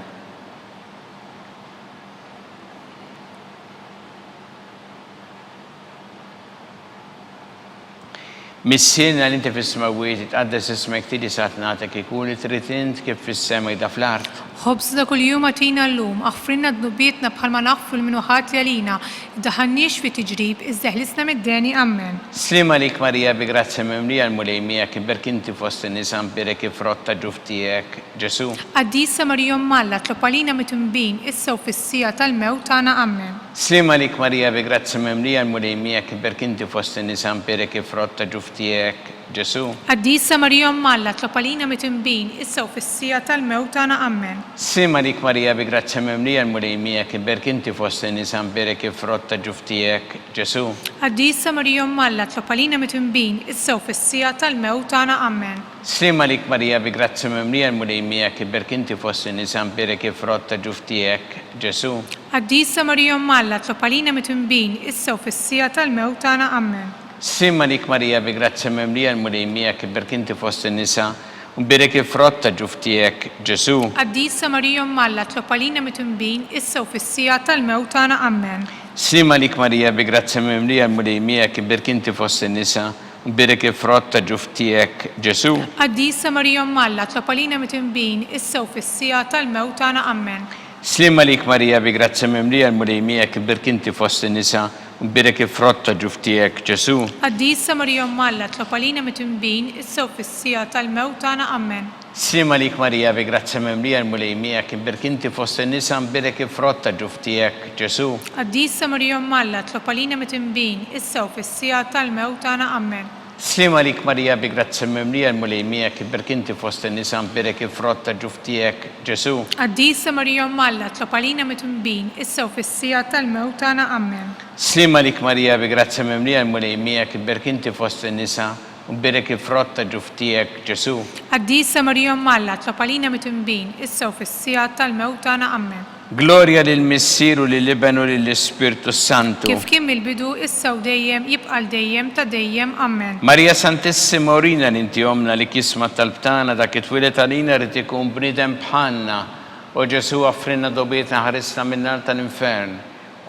Missierna li inti fis-smawiet tqaddes ismek tiedi sat nagħtek ikun li trid int kif fis-sema jda fl-art. Ħobżna kuljum għatina llum, aħfrinna dnubietna bħalma naħfu l-minuħat jalina, iddaħanniex fi tiġrib, iżda ħlisna mid-deni. Amen. Slima lik Marija bi grazia memlija l-mulej miegħek, iberk inti fost in-nisa mberek ifrotta ġuftijek, Ġesu. Qaddisa Marija Alla, tlob għalina mit-tinbin issa u fis-sija tal-mewt tagħna. Amen. Slima lik Marija bi grazia memlija l-mulej miegħek, iberk inti fost in-nisa mberek ifrotta ġuftijek, Ġesu. Qaddisa Marija Alla, tlob għalina mit-tinbin issa u fis-sija tal-mewt tagħna. Amen. Slima lik Marija bi grazia memlija l-mulej miegħek, iberk inti fost in-nisa mberek ifrotta ġuftijek, Ġesu. Qaddisa Marija Alla, tlob għalina mit-tinbin issa u fis-sija tal-mewt tagħna. Amen. Slima lik Marija bi grazia memlija l-mulej miegħek, iberk inti fost in-nisa mberek ifrotta ġuftijek, Ġesu. Qaddisa Marija Alla, tlob għalina mit-tinbin issa u fis-sija tal-mewt tagħna. Amen. Slima lik Marija bi grazia memlija l-mulej miegħek, iberk inti fost in-nisa mberek ifrotta ġuftijek, Ġesu. Qaddisa Marija Alla, tlob għalina mit-tinbin issa u fis-sija tal-mewt tagħna. Amen. Slima lik Marija bi grazia memlija l-mulej miegħek, iberk inti fost in-nisa mberek ifrotta ġuftijek, Ġesu. Qaddisa Marija Alla, tlob għalina mit-tinbin issa u fis-sija tal-mewt tagħna. Amen. Slima lik Marija bi grazia memlija l-mulej miegħek, iberk inti fost in-nisa mberek ifrotta ġuftijek, Ġesu. Qaddisa Marija Alla, tlob għalina mit-tinbin issa u fis-sija tal-mewt tagħna. Amen. Slima lik Marija bi grazia memlija l-mulej miegħek, iberk inti fost in-nisa mberek ifrotta ġuftijek, Ġesu. Qaddisa Marija Alla, tlob għalina mit-tinbin issa u fis-sija tal-mewt tagħna. Amen. Slima lik Marija bi grazia memlija l-mulej miegħek, iberk inti fost in-nisa mberek ifrotta ġuftijek, Ġesu. Qaddisa Marija Alla, tlob għalina mit-tinbin issa u fis-sija tal-mewt tagħna. Amen. Slima lik Marija bi grazia memlija l-mulej miegħek, iberk inti fost in-nisa mberek ifrotta ġuftijek, Ġesu. Qaddisa Marija Alla, tlob għalina mit-tinbin issa u fis-sija tal-mewt tagħna. Amen. Gloria lill-Missier u lill-Liben u lill-Ispirtu Santu. Kif kien il-bidu issa u dejjem jibqa' dejjem ta' dejjem. Amen. Marija Santissimo Rina li inti omna li kisma talbtana dak it-twilet għalina rrid ikun bniedem bħalna u Ġesu għaffrinna dobietna ħarisna min-nar tal-infern.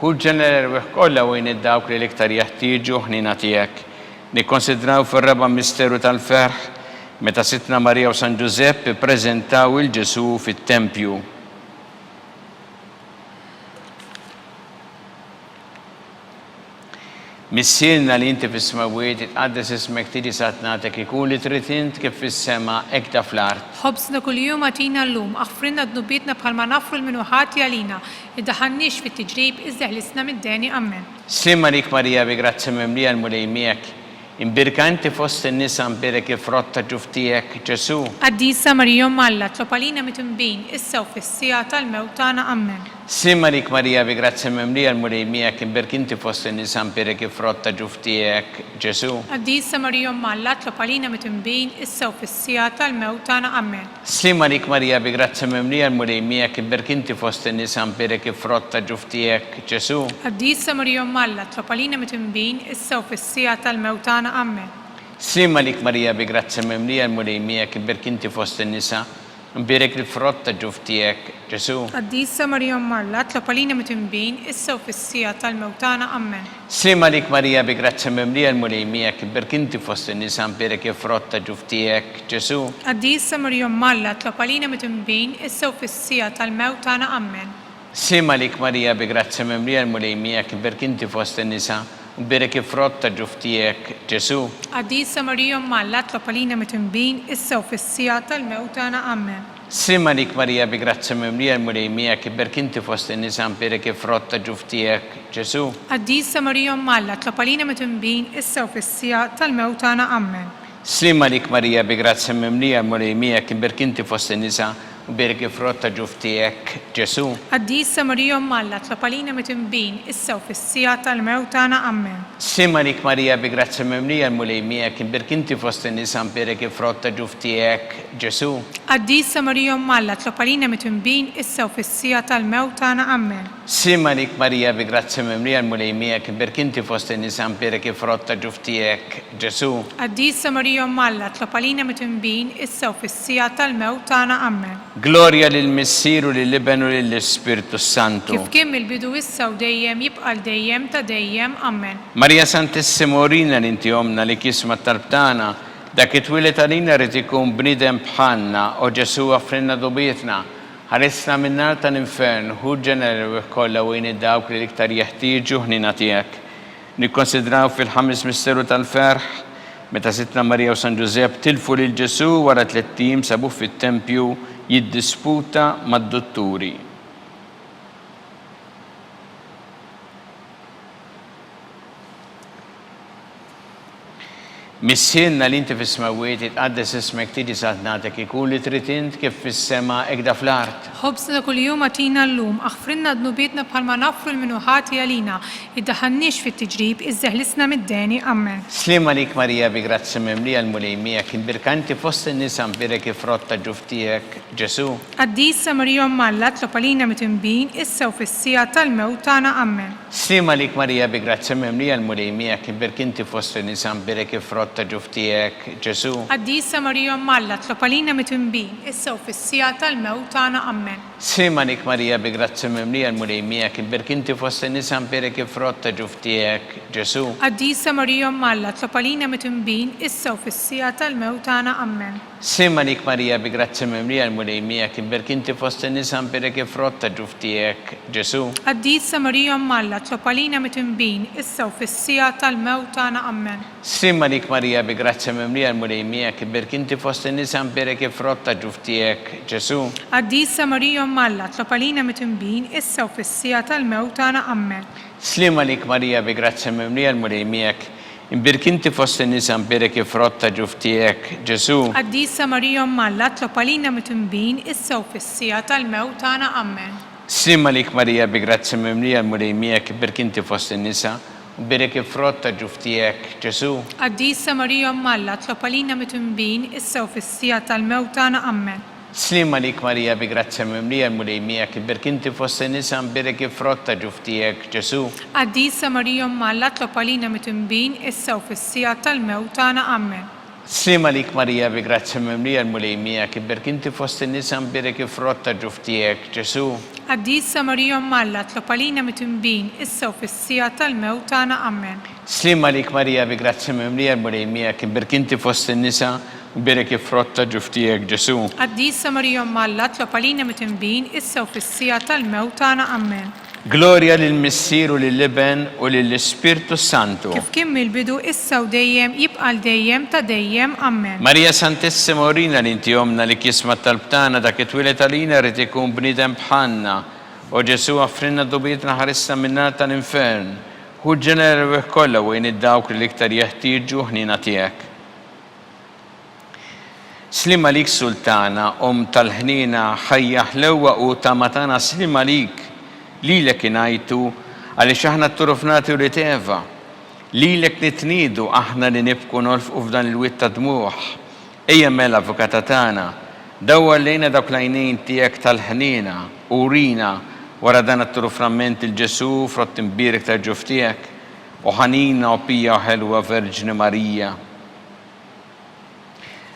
Hu ġenera kollha wejn id-dawk li l-iktar jeħtieġu ħnina tiegħek. Nikkonsidraw fir-raba' misteru tal-ferħ meta Sitna Marija u San Giuseppe ppreżentaw il-Ġesu fit-Tempju. Missierna li inti fis-smawiet tqaddes ismek tiedi sat nagħtek ikun li trid int kif fis-sema hekk ta' fl-art. Ħobżna kuljum għatina llum, aħfrinna dnubietna bħalma naħfu l-minuħat jalina, iddaħanniex fit-tiġrib, iżda ħlisna mid-deni. Amen. Slima lik Marija bi grazia memlija l-mulej miegħek, imbirka inti fost in-nisa mberek ifrotta ġuftijek, Ġesu. Qaddisa Marija Alla, tlob għalina mit-tinbin issa u fis-sija tal-mewt tagħna. Amen. Slima lik Marija bi grazia memlija l-mulej miegħek, imbirk inti fost in-nisa mberek ifrotta ġuftijek, Ġesu. Qaddisa Marija Alla, tlob għalina mit-tinbin issa u fis-sija tal-mewt tagħna. Amen. Slima lik Marija bi grazia memlija l-mulej miegħek, imbirk inti fost in-nisa mberek ifrotta ġuftijek, Ġesu. Qaddisa Marija Alla, tlob għalina mit-tinbin issa u fis-sija tal-mewt tagħna. Amen. Slima lik Marija bi grazia memlija l-mulej miegħek, imbirk inti fost in-nisa mberek ifrotta ġuftijek, Ġesu. Qaddisa Marija Alla, tlob għalina mit-tinbin issa u fis-sija tal-mewt tagħna. Amen. Slima lik Marija bi grazia memlija l-mulej miegħek, iberk inti fost in-nisa mberek ifrotta ġuftijek, Ġesu. Qaddisa Marija Alla, tlob għalina mit-tinbin issa u fis-sija tal-mewt tagħna. Amen. Sima lik Marija bi grazzi mimlija l-mulej miegħek imbirek inti fost in-nisa u imbirek il-frott ta' ġuftijek Ġesu. Għaddisa Marija Malla tlob għalina mit-tinbin issa u fis-sija tal-mewt tagħna amen. Sima lik Marija bi grazzi mimlija l-mulej miegħek imbirek inti fost in-nisa imbirek il-frott ta' ġuftijek Ġesu. Għaddisa Marija Malla tlob għalina mit-tinbin issa u fis-sija tal-mewt tagħna amen. Sima lik Marija bi grazzi mimlija l-mulej miegħek imbirek inti fost in-nisa imbirek il-frott ta' ġuftijek Ġesu. Għaddisa Marija Malla tlob għalina mit-tinbin issa u fis-sija tal-mewt tagħna amen. Sima lik Marija bi grazzi mimlija l-mulej miegħek imbirek inti fost in-nisa imbirek il-frott ta' ġuftijek Ġesu. Għaddisa Marija Malla tlob għalina mit-tinbin issa u fis-sija tal-mewt tagħna amen. Sima lik Marija bi grazzi mimlija l-mulej miegħek imbirek inti fost in-nisa imbirek il-frott ta' ġuftijek Ġesu. Għaddisa Marija Malla tlob għalina mit-tinbin issa u fis-sija tal-mewt tagħna amen. Gloria lill-Missieru lill-Ibn u lill-Ispirtu Santu. Kif kien mill-bidu issa u dejjem jibqa' dejjem ta' dejjem amen. Marija Santissima Orina li inti omna li kisma t-talb tagħna dak it-twilet għalina rrid ikun bniedem bħalna u Ġesu għafrinna dubietna. Ħaresna min-nar tal-infern hu ġeneru kollha wejn id-dawk li l-iktar jeħtieġu ħnina tiegħek. Nikkonsidraw fil-ħames misteru tal-ferħ meta Sittna Marija u San Ġusepp tilfu lil Ġesu wara 3 tim sabuh fit-tempju jiddisputa mad-dotturi. Missienna li inti fis-smawiet itqaddes ismek tiġi satnatek ikun li trid int kif fis-sema ekda fl-art. ħobsna kuljum għatina llum aħfrinna dnubietna bħalma nafru l-minuħati għalina iddaħannix fit-tiġrib iżżeħlisna mid-deni amen. Slima lik Marija bi grazzi mimlija l-mulej miegħek imbirkanti fost in-nisa imbirek il-frott ta' ġuftijek Ġesu. Għaddisa Marija Malla tlob għalina mit-tinbin issa u fis-sija tal-mewt tagħna amen. Slima lik Marija bi grazzi mimlija l-mulej miegħek imbirkanti fost in-nisa imbirek il-frott ta' ġuftijek Ġesu. Għaddisa Marija Malla tlob għalina mit-tinbin issa u fis-sija tal-mewt tagħna amen. Sima lik Marija bi grazzi mimlija l-mulej miegħek imbirkanti fost in-nisa imbirek il-frott ta' ġuftijek Ġesu. Għaddisa Marija Malla tlob għalina mit-tinbin issa u fis-sija tal-mewt tagħna amen. Sima lik Marija bi grazzi mimlija l-mulej miegħek imbirkanti fost in-nisa imbirek il-frott ta' ġuftijek Ġesu. Għaddisa Marija Malla tlob għalina mit-tinbin issa u fis-sija tal-mewt tagħna amen. Sima lik Marija bi grazzi mimlija l-mulej miegħek imbirkanti fost in-nisa imbirek il-frott ta' ġuftijek Ġesu. Għaddisa Marija Malla tlob għalina mit-tinbin issa u fis-sija tal-mewt tagħna amen. Slima lik Marija bi grazzi mimlija l-mulej miegħek imbirkanti fost in-nisa imbirek il-frott ta' ġuftijek Ġesu. Għaddisa Marija Malla tlob għalina mit-tinbin issa u fis-sija tal-mewt tagħna amen. Slima lik Marija bi grazzi mimlija l-mulej miegħek imbirkanti fost in-nisa imbirek il-frott ta' ġuftijek Ġesu. Għaddisa Marija Malla tlob għalina mit-tinbin issa u fis-sija tal-mewt tagħna amen. Slima lik Marija bi grazzi mimlija l-mulej miegħek imbirkanti fost in-nisa imbirek il-frott ta' ġuftijek Ġesu. Għaddisa Marija Malla tlob għalina mit-tinbin issa u fis-sija tal-mewt tagħna amen. Slima lik Marija bi grazzi mimlija l-mulej miegħek imbirkanti fost in-nisa imbirek il-frott ta' ġuftijek Ġesu. Għaddisa Marija Malla tlob għalina mit-tinbin issa u fis-sija tal-mewt tagħna amen. Slima lik Marija bi grazzi mimlija l-mulej miegħek imbirkanti fost in-nisa imbirek il-frott ta' ġuftijek Ġesu. Għaddisa Marija Malla tlob għalina mit-tinbin issa u fis-sija tal-mewt tagħna amen. Gloria lill-Missieru lill-Ibn u lill-Ispirtu Santu. Kif kien mill-bidu issa u dejjem jibqa' dejjem ta' dejjem amen. Marija Santissima Orina li inti omna li kisma t-talb tagħna dak it-twilet għalina rrid ikun bniedem bħalna u Ġesu għafrinna dubietna ħaresna min-nar tal-infern hu ġeneru kollha wejn id-dawk li l-iktar jeħtieġu ħnina tiegħek. Slima lik Sultana tal-ħnina ħajja ħlewwa u tamatana slima lik lilek ingħidu għaliex aħna t-turufnati u riteva. Lilek nitniedu aħna li nibku nolfqu f'dan il-witt ta' dmuħ. Ejja mela avukata tagħna, dawwar lejna dawk l-għajnejn tiegħek tal-ħnina u rina wara dan it-turuframent il-Ġesu frott imbirek ta' ġuftijek u ħanina u pija u ħelwa Verġni Marija.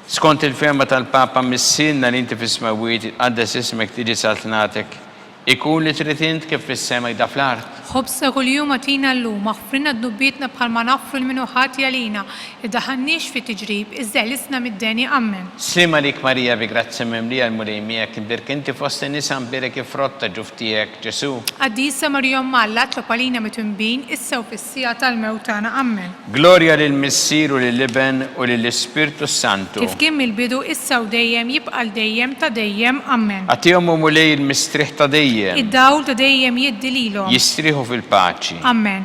Skont il-ferma tal-Papa missilna li inti fis-smawiet itqaddes ismek tiġi saltnatek ikun li trid int kif fis-sema jda fl-art. خبزنا كل يوم أعطينا اللوم اغفرنا ذنوبنا بحال ما نغفر منه خاطي لينا ادخلنيش في تجريب ازعلسنا من الداني أمن. Slima lik Marija bi grazzi mimlija l-mulej miegħek imbirk inti fost in-nisa mbirek ifrotta ġuftijek Ġesu. قديسة مريم معلات لبالينا متنبين إسا وفي السياطة الموتانا أمن. Glorja lill-Missier u lill-Iben u lill-Ispirtu Santu. كيف كم البدو إسا وديم يبقى الديم تديم أمن. Għatihom u mulej il-mistriħ ta' dejjem. الداول تديم يدليلو. Jistriħu fil-paċi. أمن.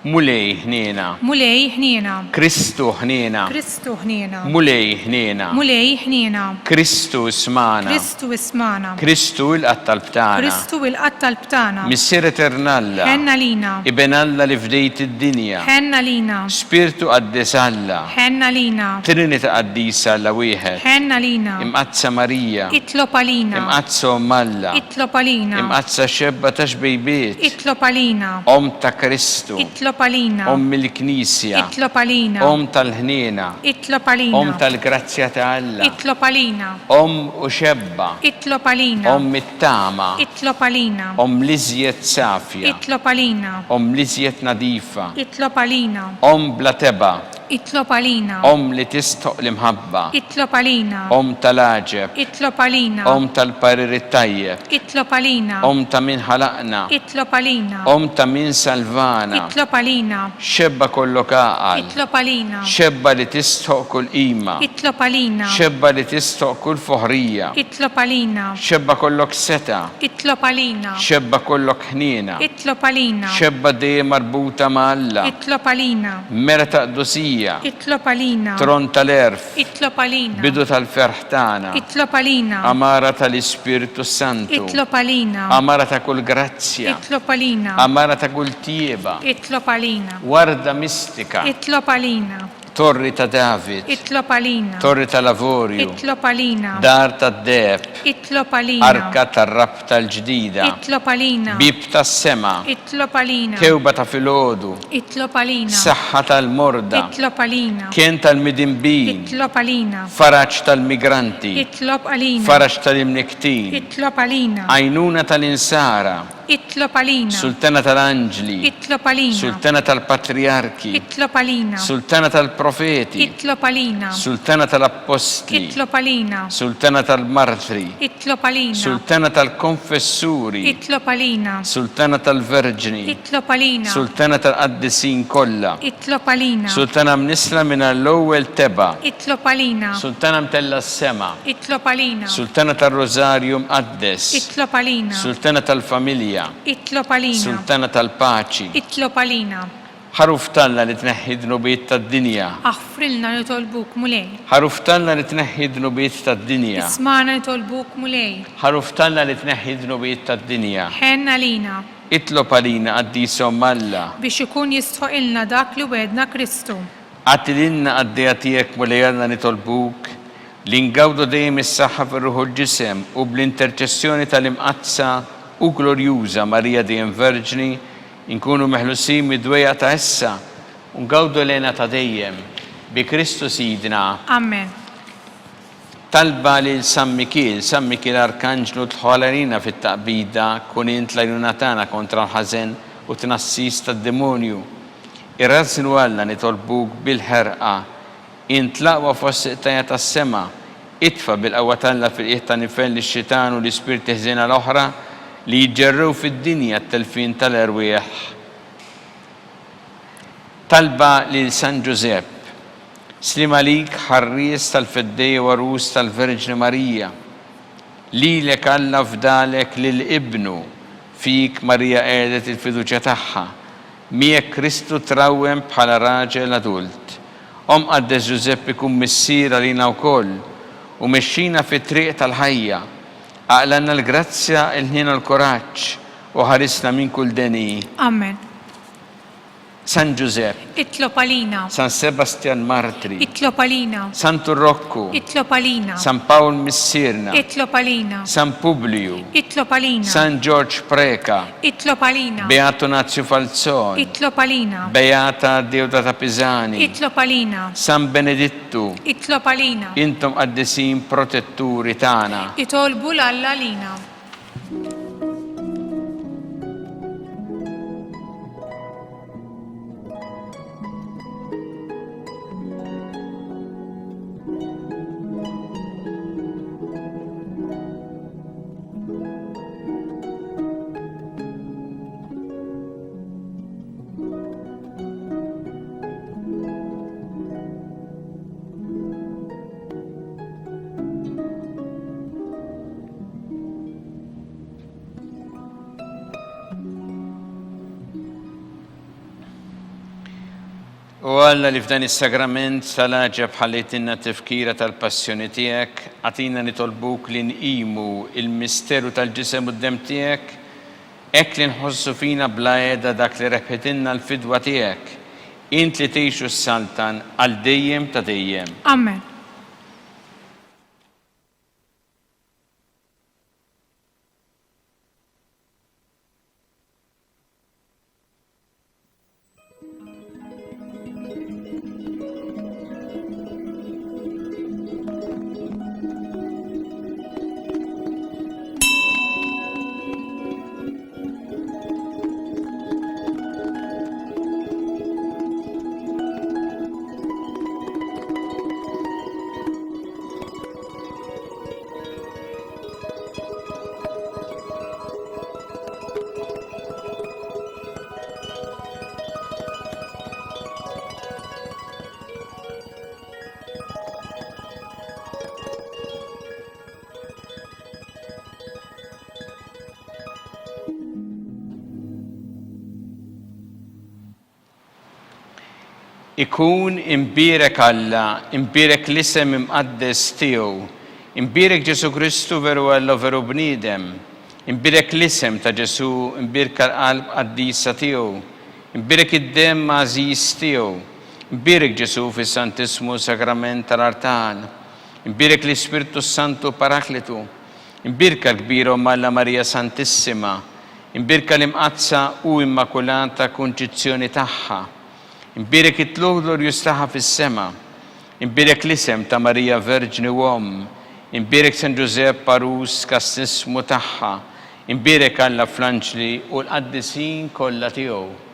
Mulej ħniena. مولاي هنينا. Kristu ħniena. كريستو هنينا. Mulej ħniena. مولاي هنينا. Kristu ismana. كريستو اسمانا. Kristu il-qattal btana. كريستو القتل بتاعنا. Missier eternalla. حنا لينا. Iben Alla li fdejt id-dinja. حنا لينا. Spiritu qaddis Alla. حنا لينا. Trinita qaddisa Alla wieħed. حنا لينا. Imqazza Marija. اطلب علينا. Imqazza Alla. اطلب علينا. Imqazza xebba ta' xbejbiet. اطلب علينا. Om ta' Kristu. اطلب علينا. Om il-Knisja. اطلب علينا. Om tal-ħniena. اطلب Om علينا. tal-grazzja ta' Alla. اطلب علينا. Om u xebba. اطلب علينا. Om it-tama. اطلب علينا. Om liżjed safja. اطلب علينا. Om liżjed nadifa. اطلب علينا. Om bla teba. اطلب علينا. Om li tistoq l-imħabba. اطلب علينا. Om tal-aġeb. اطلب علينا. Om tal-parir it-tajjeb. اطلب علينا. Om ta' min ħalaqna. اطلب علينا. Om ta' min salvana. اطلب علينا. Xebba kollok aqal. اطلب علينا. Xebba li tistoq kull qima. اطلب علينا. Xebba li tistoq kull foħrija. اطلب علينا. Xebba kollok seta. اطلب علينا. Xebba kollok ħniena. اطلب علينا. Xebba dejjem marbuta ma' Alla. اطلب علينا. Mera taqdusija. اطلب علينا. Tron tal-erf. اطلب علينا. Bidu tal-ferħ tagħna. اطلب علينا. Amara tal-Ispiritu Santu. اطلب علينا. Amara ta' kull grazzja. اطلب علينا. Amara ta' kull tieba. اطلب علينا. Warda mistika. اطلب علينا. Torri ta' David. اطلب علينا. Torri ta' Lavorju. اطلب علينا. Dar ta' Deb. اطلب علينا. Arka tar-rab tal-ġdida. اطلب علينا. Bib tas-sema. اطلب علينا. Kewba ta' filgħodu. اطلب علينا. Saħħa tal-morda. اطلب علينا. Kien tal-midinbin. اطلب علينا. Faraġ tal-migranti. اطلب علينا. Faraġ tal-imniktin. اطلب علينا. Għajnuna tal-insara. اطلب علينا. Sultana tal-anġli. اطلب علينا. Sultana tal-patriarki. اطلب علينا. Sultana tal-profeti. اطلب علينا. Sultana tal-apostli. اطلب علينا. Sultana tal-martri. اطلب علينا. Sultana tal-konfessuri. اطلب علينا. Sultana tal-verġni. اطلب علينا. Sultana tal-qaddisin kollha. اطلب علينا. Sultana mnisla minn l-ewwel teba. اطلب علينا. Sultana mtella s-sema. اطلب علينا. Sultana tal-Rożarju mqaddes. اطلب علينا. Sultana tal-familja. اطلب علينا. Sultana tal-paċi. اطلب علينا. Ħaruf talla li tneħħi dnubiet tad-dinja. اغفر لنا نطلبوك مولاي. Ħaruf talla li tneħħi dnubiet tad-dinja. اسمعنا نطلبوك مولاي. Ħaruf talla li tneħħi dnubiet tad-dinja. حنا لينا Itlob għalina għaddisom Alla. biex ikun jistħoq ilna dak li wedna Kristu. Għatilinna għaddija tijek mulejjarna nitolbuk li ngawdu dejjem is-saħħa fir-ruħu l-ġisem u bl-interċessjoni tal-imqazza u glorjuża Marija dejjem Verġni inkunu meħlusin mid-dwejja ta' issa u ngawdu lejna ta' dejjem bi Kristu Sidna. Amen. Talba li San Mikil Arkanġlu tħolarina fit-taqbida kun int l-għajnuna tagħna kontra l-ħażen u tnassis tad-demonju. Irrażnu Alla nitolbuk bil-ħerqa int laqwa fost tajja tas-sema itfa bil-qawwa talla fil-qiegħ ta' nifel lix-xitan u l-ispirti ħżiena l-oħra li jġerrew fid-dinja t-telfin tal-erwieħ. Talba lil San Giuseppe Slim għalik ħarries tal-feddej warus tal-Verġni Marija. Lilek Alla fdalek lil-ibnu fik Marija qedet il-fiduċja tagħha. Miegħek Kristu trawwem bħala raġel adult. Qaddes Giuseppe kun missier għalina wkoll u mexxina fit-triq tal-ħajja. Aqlanna l-grazzja il-ħin u l-kuraġġ u ħarisna minn kull deni. Amen. San Giuseppe, اطلب علينا. San Sebastian Martri, اطلب علينا. San Turrocco, اطلب علينا. San Paul Missirna, اطلب علينا. San Publio, اطلب علينا. San George Preca, اطلب علينا. Beato Nazio Falzoni, اطلب علينا. Beata Deodata Pisani, اطلب علينا. San Beneditto, اطلب علينا. intom qaddisin protetturi tagħna. يطلبوا لله لينا. U Alla li f'dan is-sagrament tal-aġeb ħallejtinna tifkira tal-passjoni tiegħek, għatina nitolbuk li nqimu il-misteru tal-ġisem u d-dem tiegħek, hekk li nħossu fina bla għeda dak li rebħitilna l-fidwa tiegħek, int li tgħixu s-saltan għal dejjem ta' dejjem. Amen. Ikun imbierek Alla, imbierek l-isem imqaddes tiegħu, imbierek Ġesu Kristu veru Alla veru bniedem, imbierek l-isem ta' Ġesu, imbierek l-qalb qaddisa tiegħu, imbierek id-dem għażiż tiegħu, imbierek Ġesu fis-Santismu Sagrament tal-Artan, imbierek l-Ispirtu Santu Paraklitu, imbierek l-kbira Alla Marija Santissima, imbierek l-imqazza u immakulata kunċizzjoni tagħha. Imbierek it-tluq glorjuż tagħha fis-sema, imbierek l-isem ta' Marija Verġni Uomm, imbierek San Giuseppe Parus kastismu tagħha, imbierek Alla fl-anġli u l-qaddisin kollha tiegħu.